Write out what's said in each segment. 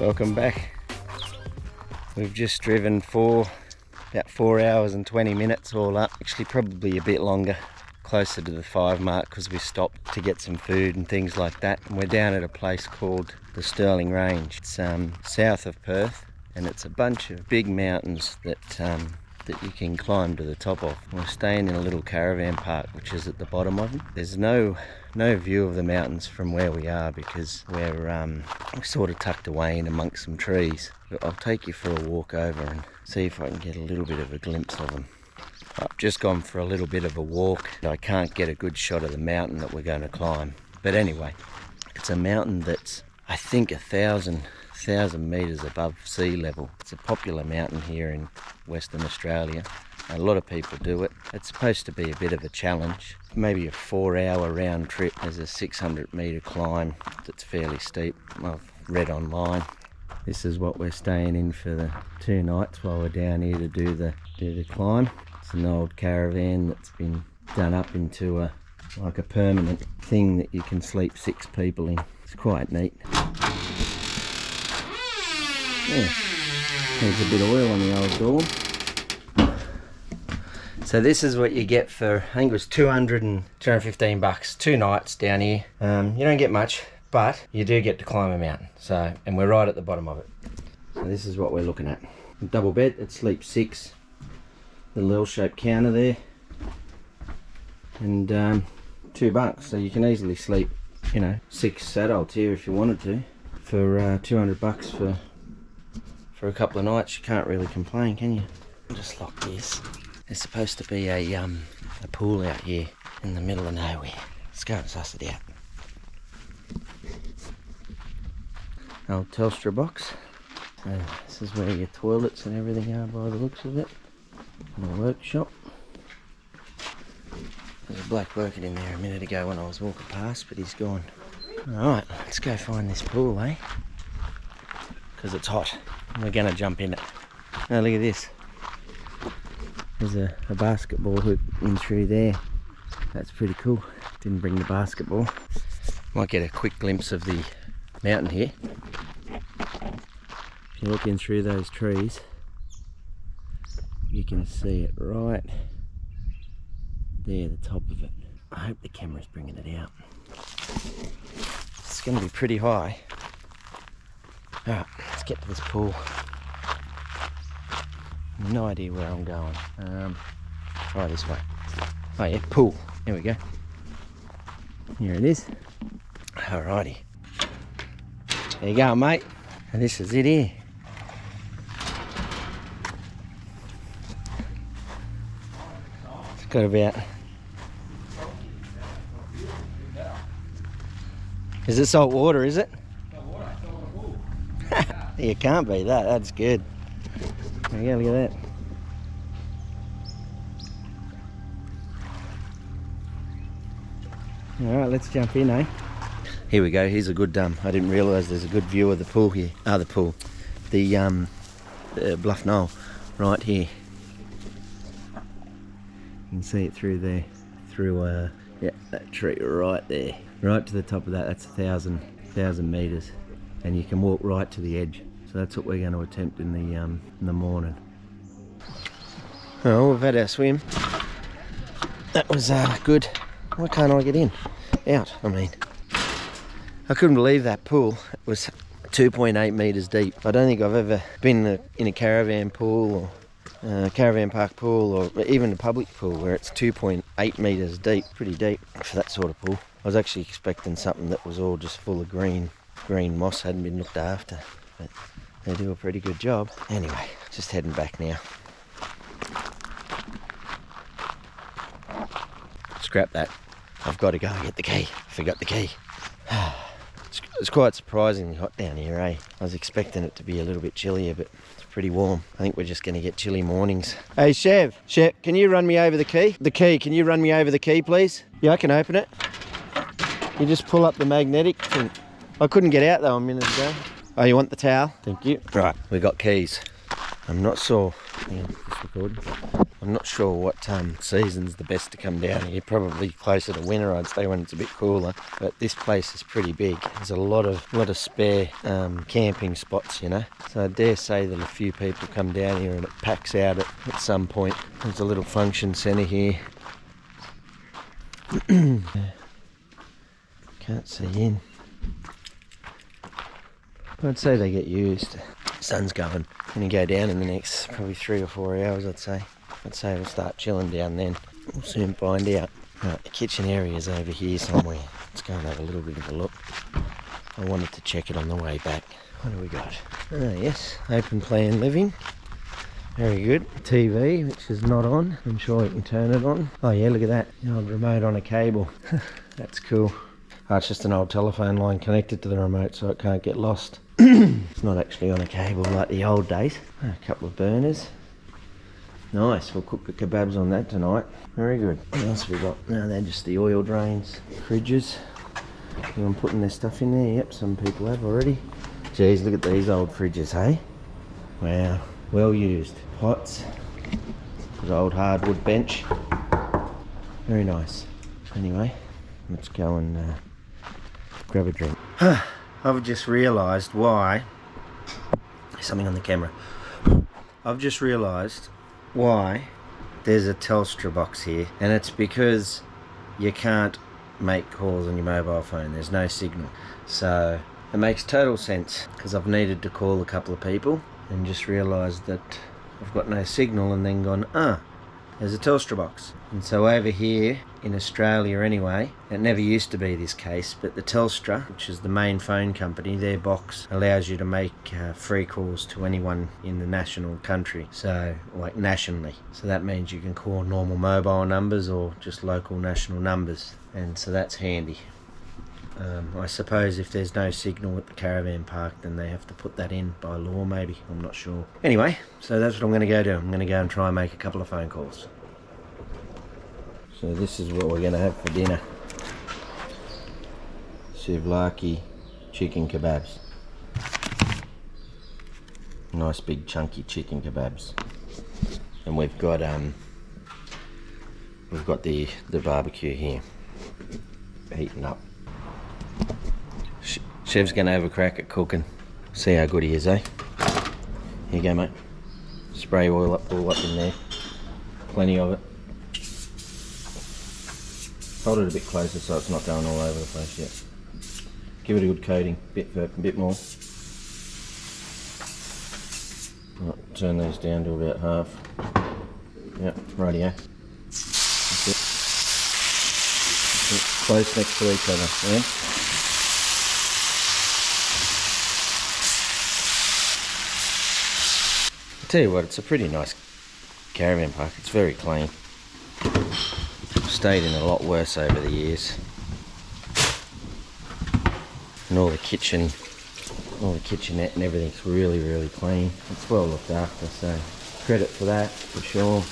Welcome back. We've just driven about 4 hours and 20 minutes all up. Actually probably a bit longer, closer to the 5 mark, because we stopped to get some food and things like that. And we're down at a place called the Stirling Range. It's south of Perth, and it's a bunch of big mountains that you can climb to the top of. We're staying in a little caravan park which is at the bottom of it. There's no view of the mountains from where we are because we're sort of tucked away in amongst some trees. But I'll take you for a walk over and see if I can get a little bit of a glimpse of them. I've just gone for a little bit of a walk. I can't get a good shot of the mountain that we're going to climb. But anyway, it's a mountain that's, I think, 1,000 metres above sea level. It's a popular mountain here in Western Australia. A lot of people do it. It's supposed to be a bit of a challenge. Maybe a 4-hour round trip. There's a 600 metre climb that's fairly steep. I've read online. This is what we're staying in for the 2 nights while we're down here to do the climb. It's an old caravan that's been done up into like a permanent thing that you can sleep 6 people in. It's quite neat. Yeah. There's a bit of oil on the old door. So this is what you get for, I think it was 215 bucks, 2 nights down here. You don't get much, but you do get to climb a mountain. So, and we're right at the bottom of it. So this is what we're looking at. A double bed, it sleeps 6. Little L-shaped counter there. And 2 bunks, so you can easily sleep, 6 adults here if you wanted to. For 200 bucks for a couple of nights, you can't really complain, can you? I'll just lock this. There's supposed to be a pool out here in the middle of nowhere. Let's go and suss it out. Old Telstra box. This is where your toilets and everything are by the looks of it. And a workshop. There's a bloke working in there a minute ago when I was walking past, but he's gone. Alright, let's go find this pool, eh? Because it's hot. We're going to jump in it. Oh, look at this. There's a basketball hoop in through there. That's pretty cool. Didn't bring the basketball. Might get a quick glimpse of the mountain here. If you look in through those trees, you can see it right there, the top of it. I hope the camera's bringing it out. It's going to be pretty high. Alright, let's get to this pool. No idea where I'm going. Try this way. Oh yeah, pool. There we go. Here it is. Alrighty. There you go, mate. And this is it here. It's got about... Is it salt water, is it? You can't beat that, that's good. There you go, look at that. Alright, let's jump in, eh? Here we go, here's a good I didn't realise there's a good view of the pool here. The Bluff Knoll, right here. You can see it through there, yeah, that tree right there. Right to the top of that, that's 1,000 metres. And you can walk right to the edge. So that's what we're going to attempt in the morning. Oh, we've had our swim. That was good. Why can't I get in? Out, I mean. I couldn't believe that pool. It was 2.8 metres deep. I don't think I've ever been in a caravan pool or a caravan park pool or even a public pool where it's 2.8 metres deep. Pretty deep for that sort of pool. I was actually expecting something that was all just full of green moss, hadn't been looked after, but they do a pretty good job. Anyway, just heading back now. Scrap that. I've got to go get the key. Forgot the key. It's quite surprisingly hot down here, eh? I was expecting it to be a little bit chillier, but it's pretty warm. I think we're just going to get chilly mornings. Hey, Chev, can you run me over the key? Can you run me over the key, please? Yeah, I can open it. You just pull up the magnetic thing. I couldn't get out though a minute ago. Oh, you want the towel? Thank you. Right, we got keys. I'm not sure. Hang on, just recording. I'm not sure what season's the best to come down here. Probably closer to winter, I'd say, when it's a bit cooler. But this place is pretty big. There's a lot of spare camping spots, you know. So I dare say that a few people come down here and it packs out at some point. There's a little function centre here. Can't see in. I'd say they get used. Sun's going. Gonna go down in the next probably 3 or 4 hours, I'd say. I'd say we'll start chilling down then. We'll soon find out. Right, the kitchen area is over here somewhere. Let's go and have a little bit of a look. I wanted to check it on the way back. What do we got? Oh yes, open plan living. Very good. TV, which is not on. I'm sure you can turn it on. Oh yeah, look at that. The old remote on a cable. That's cool. Oh, it's just an old telephone line connected to the remote so it can't get lost. It's not actually on a cable like the old days. Oh, a couple of burners. Nice, we'll cook the kebabs on that tonight. Very good. What else have we got? No, they're just the oil drains. Fridges. Anyone putting their stuff in there? Yep, some people have already. Geez, look at these old fridges, hey? Wow, well used. Pots. Good old hardwood bench. Very nice. Anyway, let's go and grab a drink. I've just realised why... There's something on the camera. I've just realised why there's a Telstra box here, and it's because you can't make calls on your mobile phone. There's no signal. So it makes total sense, because I've needed to call a couple of people and just realised that I've got no signal, and then gone, there's a Telstra box. And so over here in Australia anyway, it never used to be this case, but the Telstra, which is the main phone company, their box allows you to make free calls to anyone in the national country, so like nationally. So that means you can call normal mobile numbers or just local national numbers, and so that's handy. I suppose if there's no signal at the caravan park, then they have to put that in by law, maybe. I'm not sure. Anyway, so that's what I'm going to go do. I'm going to go and try and make a couple of phone calls. So this is what we're going to have for dinner. Souvlaki chicken kebabs. Nice big chunky chicken kebabs. And we've got the barbecue here heating up. Chef's gonna have a crack at cooking. See how good he is, eh? Here you go, mate. Spray oil up, all up in there. Plenty of it. Hold it a bit closer so it's not going all over the place yet. Give it a good coating, bit more. Right, turn these down to about half. Yep, rightio. That's it. Close next to each other, yeah? Tell you what, it's a pretty nice caravan park. It's very clean. I've stayed in a lot worse over the years. And all the kitchenette and everything's really, really clean. It's well looked after, so credit for that, for sure.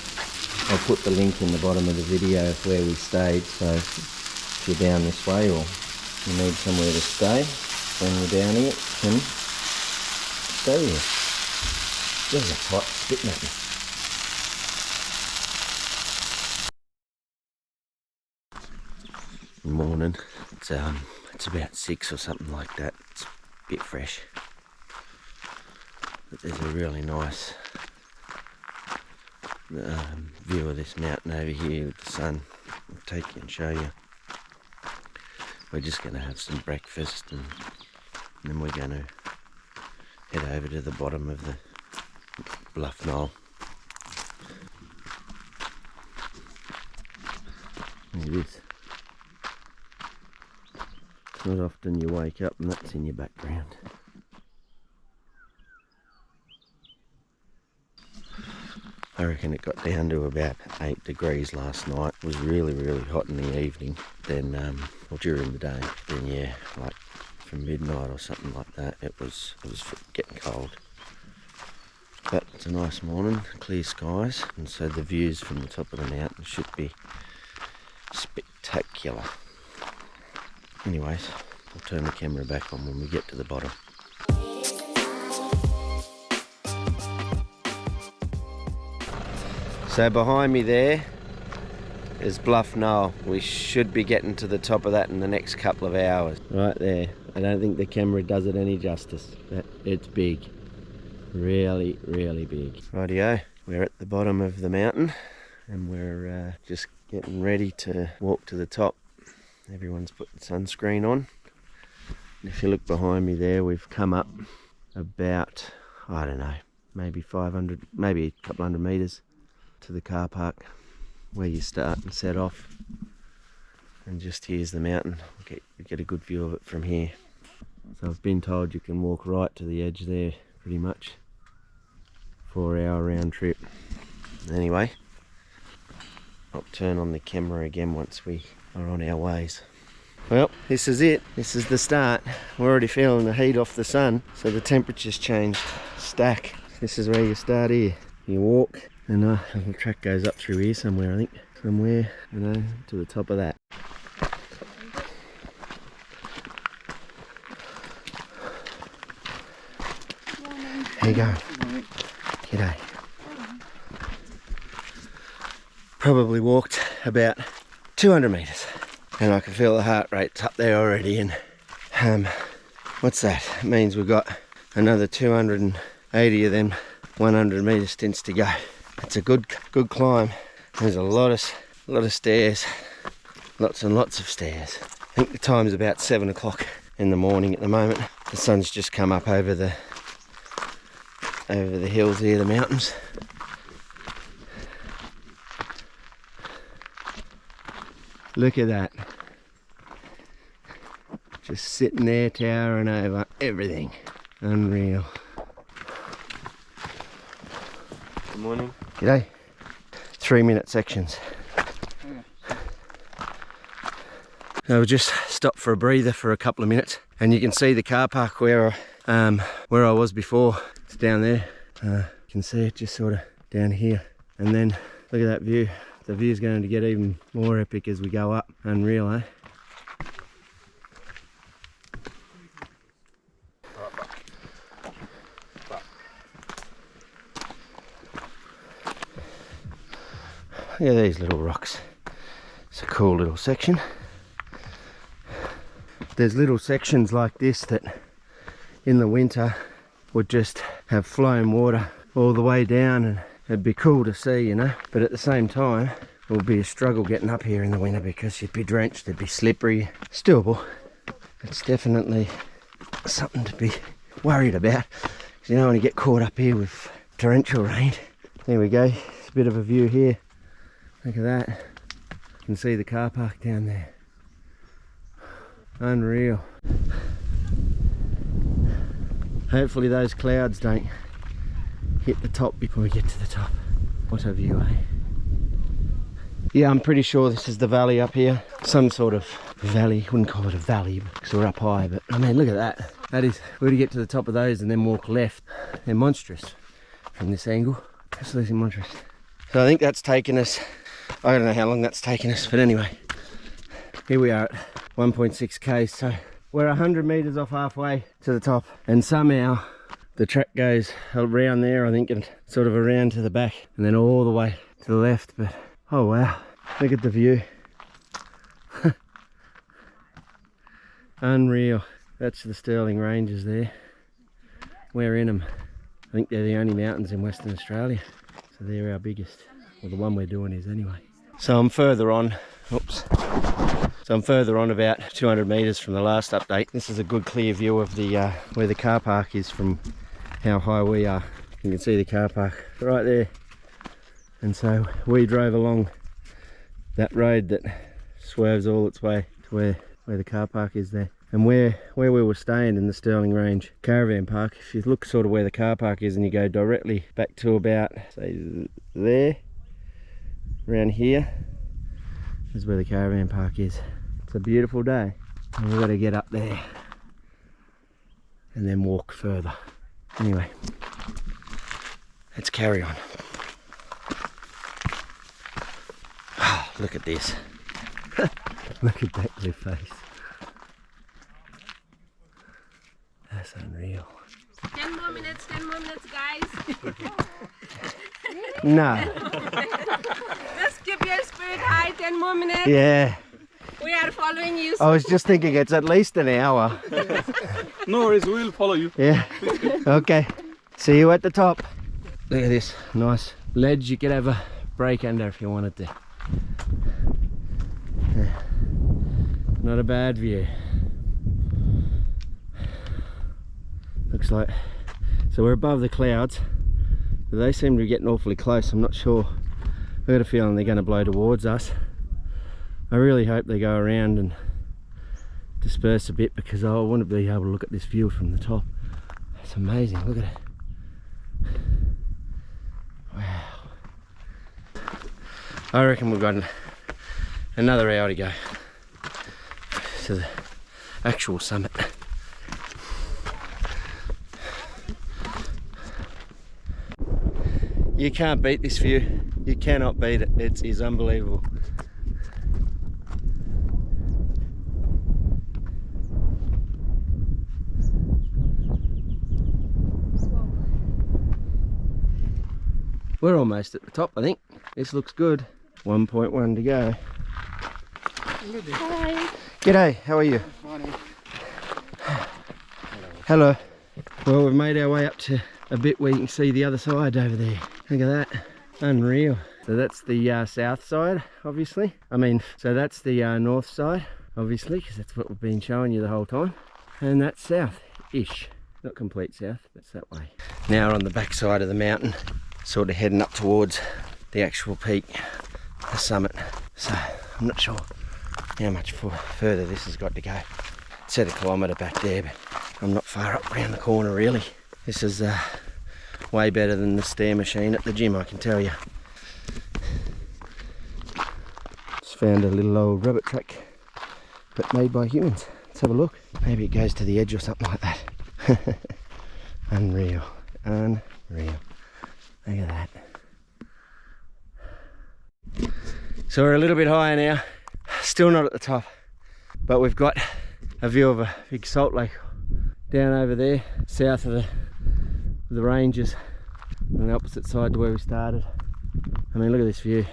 I'll put the link in the bottom of the video of where we stayed, so if you're down this way or you need somewhere to stay when you're down here, you can stay here. There's a pot spitting at me. Morning. It's about 6 or something like that. It's a bit fresh. But there's a really nice view of this mountain over here with the sun. I'll take you and show you. We're just going to have some breakfast and then we're going to head over to the bottom of the Bluff Knoll. Look at this. It's not often you wake up and that's in your background. I reckon it got down to about 8 degrees last night. It was really, really hot in the evening. Then, or during the day. Then yeah, like from midnight or something like that, it was getting cold. But it's a nice morning, clear skies, and so the views from the top of the mountain should be spectacular. Anyways, I'll turn the camera back on when we get to the bottom. So behind me there is Bluff Knoll. We should be getting to the top of that in the next couple of hours. Right there. I don't think the camera does it any justice, but it's big. Really, really big. Rightio, we're at the bottom of the mountain and we're just getting ready to walk to the top. Everyone's put sunscreen on. And if you look behind me there, we've come up about, I don't know, maybe 500, maybe a couple hundred meters to the car park where you start and set off. And just here's the mountain. You get a good view of it from here. So I've been told you can walk right to the edge there, pretty much. 4-hour round trip. Anyway, I'll turn on the camera again once we are on our ways. Well, this is it. This is the start. We're already feeling the heat off the sun, so the temperature's changed. Stack. This is where you start here. You walk, and the track goes up through here somewhere, I think. Somewhere, you know, to the top of that. How you going? G'day. Probably walked about 200 metres, and I can feel the heart rate's up there already. And what's that? It means we've got another 280 of them 100 metre stints to go. It's a good climb. There's a lot of stairs, lots and lots of stairs. I think the time's about 7 o'clock in the morning at the moment. The sun's just come up over the hills here, the mountains. Look at that. Just sitting there towering over everything. Unreal. Good morning. G'day. 3-minute sections. So we'll just stop for a breather for a couple of minutes, and you can see the car park where I was before. It's down there. You can see it just sort of down here, and then look at that view. The view's going to get even more epic as we go up. Unreal, eh? Look at these little rocks. It's a cool little section. There's little sections like this that in the winter would just have flowing water all the way down, and it'd be cool to see, you know, but at the same time it would be a struggle getting up here in the winter because you'd be drenched, it'd be slippery. Still, it's definitely something to be worried about, because you don't want to get caught up here with torrential rain. There we go, it's a bit of a view here. Look at that. You can see the car park down there. Unreal. Hopefully those clouds don't hit the top before we get to the top. What a view, eh? Yeah, I'm pretty sure this is the valley up here. Some sort of valley. Wouldn't call it a valley because we're up high, but I mean, look at that. That is, we're gonna get to the top of those and then walk left. They're monstrous from this angle. Absolutely monstrous. So I think that's taken us, I don't know how long that's taken us, but anyway, here we are at 1.6k. So we're 100 meters off halfway to the top, and somehow the track goes around there, I think, and sort of around to the back and then all the way to the left. But oh wow, look at the view. Unreal. That's the Stirling Ranges there. We're in them. I think they're the only mountains in Western Australia, so they're our biggest. Well, the one we're doing is anyway. So I'm further on, oops. So I'm further on about 200 meters from the last update. This is a good clear view of the where the car park is from how high we are. You can see the car park right there. And so we drove along that road that swerves all its way to where the car park is there. And where we were staying in the Stirling Range Caravan Park, if you look sort of where the car park is and you go directly back to about, say, there, around here, is where the Caravan Park is. It's a beautiful day. And we've got to get up there and then walk further. Anyway, let's carry on. Oh, look at this. Look at that cliff face. That's unreal. 10 more minutes, guys. No. more minutes. Yeah. We are following you. I was just thinking it's at least an hour. No worries, we'll follow you. Yeah. Okay. See you at the top. Look at this nice ledge. You could have a break under if you wanted to. Yeah. Not a bad view. Looks like, so we're above the clouds, but they seem to be getting awfully close. I'm not sure. I've got a feeling they're going to blow towards us. I really hope they go around and disperse a bit, because I want to be able to look at this view from the top. It's amazing, look at it. Wow. I reckon we've got another hour to go to the actual summit. You can't beat this view. You cannot beat it. It is unbelievable. We're almost at the top, I think. This looks good. 1.1 to go. Hi. G'day, how are you? Morning. Hello. Well, we've made our way up to a bit where you can see the other side over there. Look at that. Unreal. So that's the south side, obviously. So that's the north side, obviously, because that's what we've been showing you the whole time. And that's south-ish. Not complete south, but it's that way. Now we're on the back side of the mountain, sort of heading up towards the actual peak, the summit. So I'm not sure how much further this has got to go. It said 1 kilometre back there, but I'm not far up around the corner really. This is way better than the stair machine at the gym, I can tell you. Just found a little old rabbit track, but made by humans. Let's have a look. Maybe it goes to the edge or something like that. Unreal, unreal. Look at that. So we're a little bit higher now, still not at the top, but we've got a view of a big salt lake down over there, south of the ranges, on the opposite side to where we started. I mean, look at this view.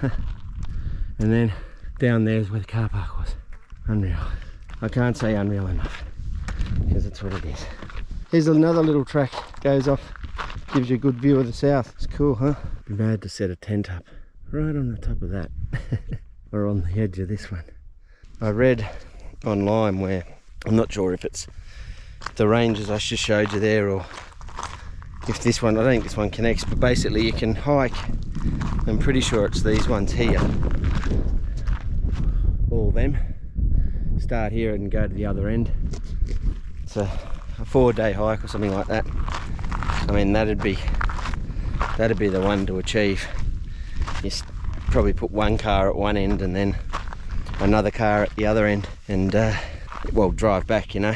And then down there is where the car park was. Unreal. I can't say unreal enough, because it's what it is. Here's another little track, goes off, gives you a good view of the south. It's cool, huh? Be mad to set a tent up right on the top of that, or on the edge of this one. I read online where, I'm not sure if it's the ranges I just showed you there, or if this one, I don't think this one connects, but basically you can hike, I'm pretty sure it's these ones here, all of them, start here and go to the other end. It's a 4-day hike or something like that. I mean, that'd be the one to achieve. You probably put one car at one end and then another car at the other end, and well, drive back, you know,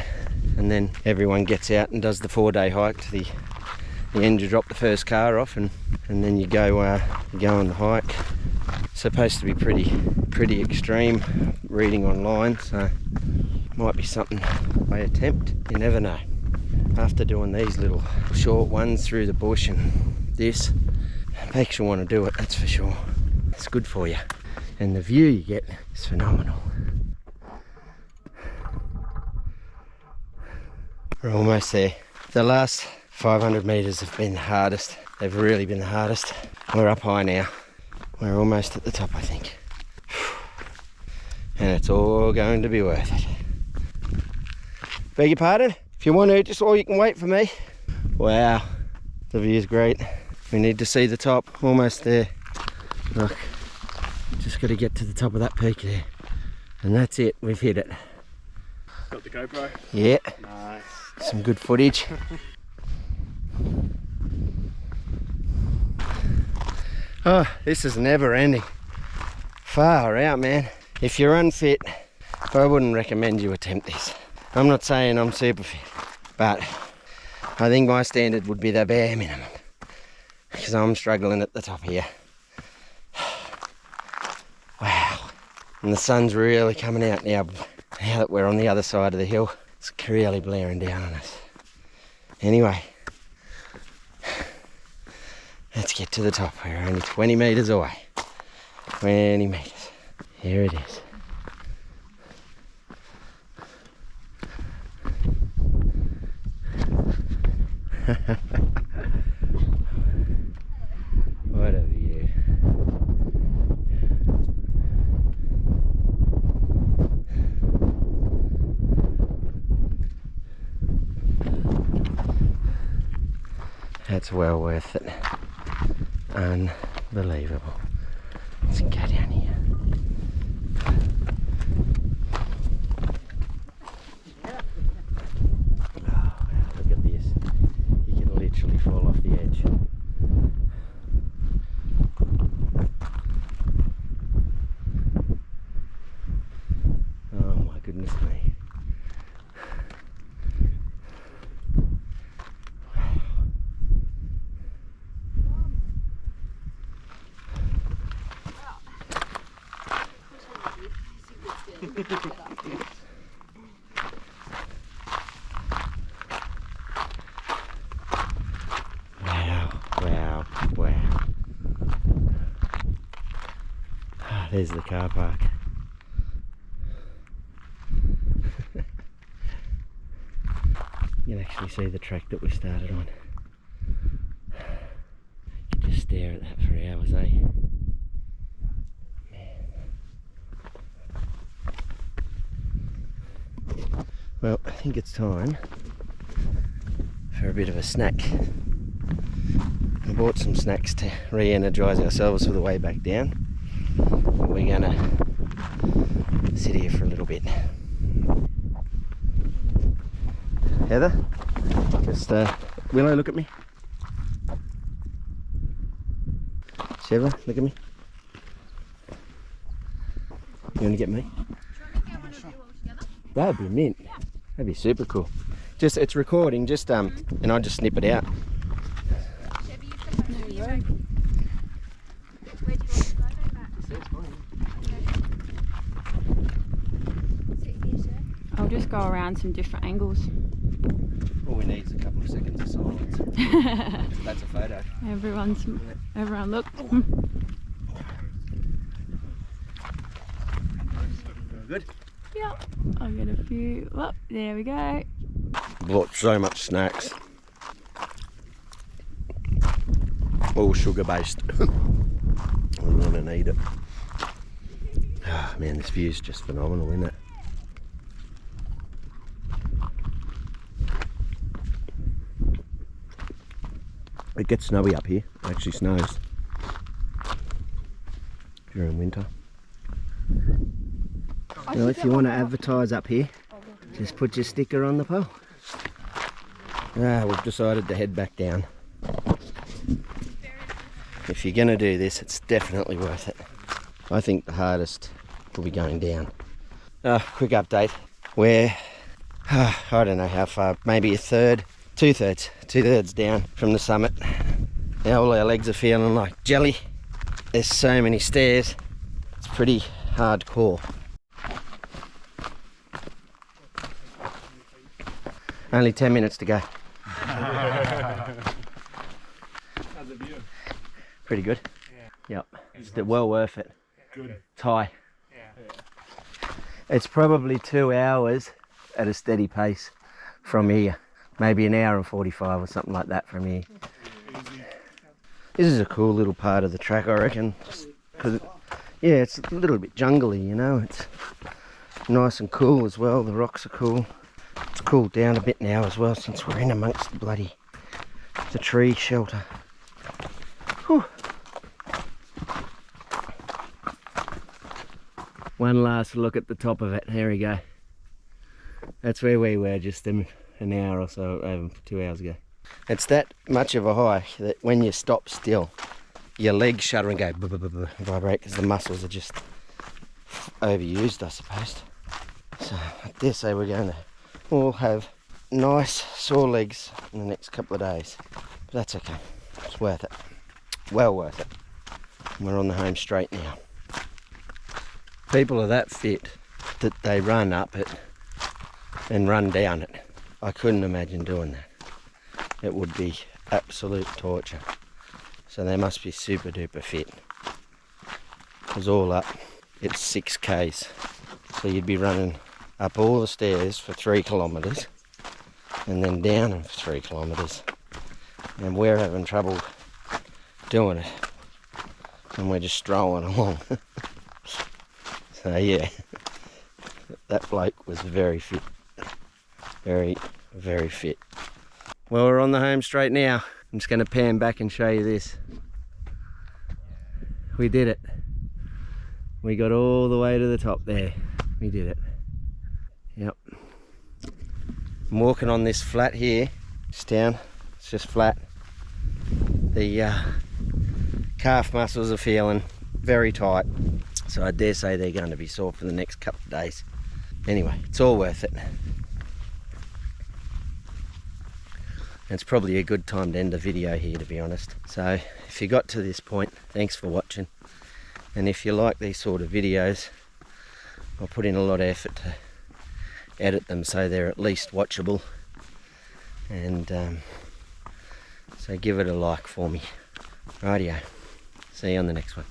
and then everyone gets out and does the 4-day hike to the end. You drop the first car off, and then you go on the hike. It's supposed to be pretty extreme, reading online, so might be something I attempt. You never know. After doing these little short ones through the bush, and this makes you want to do it, that's for sure. It's good for you, and the view you get is phenomenal. We're almost there. The last 500 metres have been the hardest. They've really been the hardest. We're up high now. We're almost at the top, I think. And it's all going to be worth it. Beg your pardon? If you want to, just or you can wait for me. Wow, the view's great. We need to see the top. Almost there. Look, just got to get to the top of that peak there. And that's it, we've hit it. Got the GoPro? Yeah. Nice. Some good footage. Oh, this is never ending. Far out, man. If you're unfit, I wouldn't recommend you attempt this. I'm not saying I'm super fit, but I think my standard would be the bare minimum, because I'm struggling at the top here. Wow. And the sun's really coming out now that we're on the other side of the hill. It's really blaring down on us. Anyway, let's get to the top. We're only 20 metres away. 20 metres. Here it is. What a view. That's well worth it. Unbelievable. Let's go down here. Oh, wow, look at this. You can literally fall off the edge. Oh my goodness me. Wow. Ah, there's the car park. You can actually see the track that we started on. You can just stare at that for hours, eh? Well, I think it's time for a bit of a snack. I bought some snacks to re-energise ourselves for the way back down. But we're gonna sit here for a little bit. Heather, just Willow, look at me. Sheva, look at me. You want to get me? That'd be mint. That'd be super cool. Just, it's recording, just and I'll just snip it out. I'll just go around some different angles. All we need is a couple of seconds of silence. That's a photo. Everyone look. Good. Yep. I'll get a few. Oh, there we go. Bought so much snacks. All sugar based. I'm gonna need it. Oh, man, this view is just phenomenal, isn't it? It gets snowy up here. It actually snows during winter. Well, if you want to advertise up here, just put your sticker on the pole. We've decided to head back down. If you're going to do this, it's definitely worth it. I think the hardest will be going down. Quick update. We're, I don't know how far, maybe two-thirds down from the summit. Now all our legs are feeling like jelly. There's so many stairs. It's pretty hardcore. Only 10 minutes to go. How's the view? Pretty good. Yeah. Yep. It's well worth it. Good. It's high. Yeah. It's probably 2 hours at a steady pace from here. Maybe an hour and 45 or something like that from here. This is a cool little part of the track, I reckon. Because, yeah, it's a little bit jungly, you know. It's nice and cool as well. The rocks are cool. It's cooled down a bit now as well since we're in amongst the tree shelter. Whew. One last look at the top of it. There we go. That's where we were just an hour or so, 2 hours ago. It's that much of a hike that when you stop still, your legs shudder and go vibrate because the muscles are just overused, I suppose. So I dare say we're going to all have nice sore legs in the next couple of days. But that's okay. It's worth it. Well worth it. We're on the home straight now. People are that fit that they run up it and run down it. I couldn't imagine doing that. It would be absolute torture. So they must be super duper fit. Because all up, it's 6 k's. So you'd be running up all the stairs for 3 kilometres and then down them for 3 kilometres. And we're having trouble doing it. And we're just strolling along. So yeah, that bloke was very fit. Very, very fit. Well, we're on the home straight now. I'm just going to pan back and show you this. We did it. We got all the way to the top there. We did it. Yep. I'm walking on this flat here. Just down. It's just flat. The calf muscles are feeling very tight. So I dare say they're going to be sore for the next couple of days. Anyway, it's all worth it. It's probably a good time to end the video here, to be honest. So if you got to this point, thanks for watching. And if you like these sort of videos, I'll put in a lot of effort to edit them so they're at least watchable. And so give it a like for me. Rightio. See you on the next one.